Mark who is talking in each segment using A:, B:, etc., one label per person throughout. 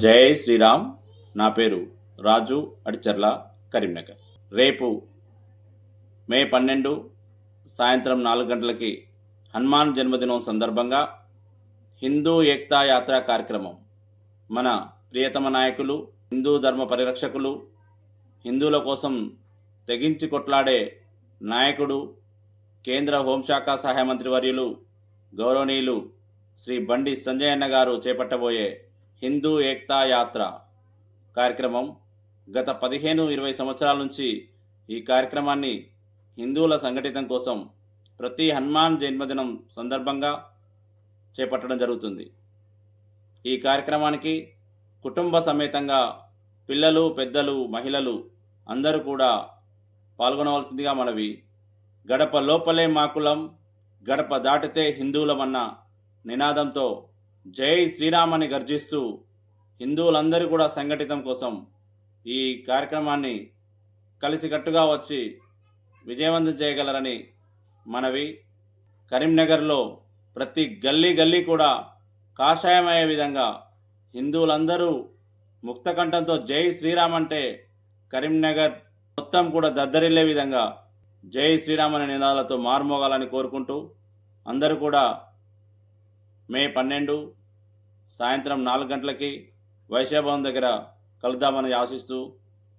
A: జై శ్రీరామ్. నా పేరు రాజు అడిచర్ల, కరీంనగర్. రేపు మే 12 సాయంత్రం 4 గంటలకి హనుమాన్ జన్మదినం సందర్భంగా హిందూ ఏక్తా యాత్ర కార్యక్రమం మన ప్రియతమ నాయకులు, హిందూ ధర్మ పరిరక్షకులు, హిందువుల కోసం తెగించి కొట్లాడే నాయకుడు, కేంద్ర హోంశాఖ సహాయ మంత్రి వర్యులు గౌరవనీయులు శ్రీ బండి సంజయ్ అన్న గారు చేపట్టబోయే హిందూ ఏక్తా యాత్ర కార్యక్రమం గత 15-20 సంవత్సరాల నుంచి ఈ కార్యక్రమాన్ని హిందువుల సంఘటితం కోసం ప్రతి హనుమాన్ జన్మదినం సందర్భంగా చేపట్టడం జరుగుతుంది. ఈ కార్యక్రమానికి కుటుంబ సమేతంగా పిల్లలు, పెద్దలు, మహిళలు అందరూ కూడా పాల్గొనవలసిందిగా మనవి. గడప లోపలే మాకులం, గడప దాటితే హిందువులమన్న నినాదంతో జై శ్రీరామ్ అని గర్జిస్తూ హిందువులందరూ కూడా సంఘటితం కోసం ఈ కార్యక్రమాన్ని కలిసికట్టుగా వచ్చి విజయవంతం చేయగలరని మనవి. కరీంనగర్లో ప్రతి గల్లీ కూడా కాషాయమయ్యే విధంగా హిందువులందరూ ముక్తకంఠంతో జై శ్రీరామ్ అంటే కరీంనగర్ మొత్తం కూడా దద్దరిల్లే విధంగా జై శ్రీరామ్ అనే నినాదాలతో మారుమోగాలని కోరుకుంటూ అందరూ కూడా మే 12 సాయంత్రం 4 గంటలకి వైశ్యభవన్ దగ్గర కలుద్దామని ఆశిస్తూ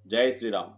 A: జై శ్రీరామ్.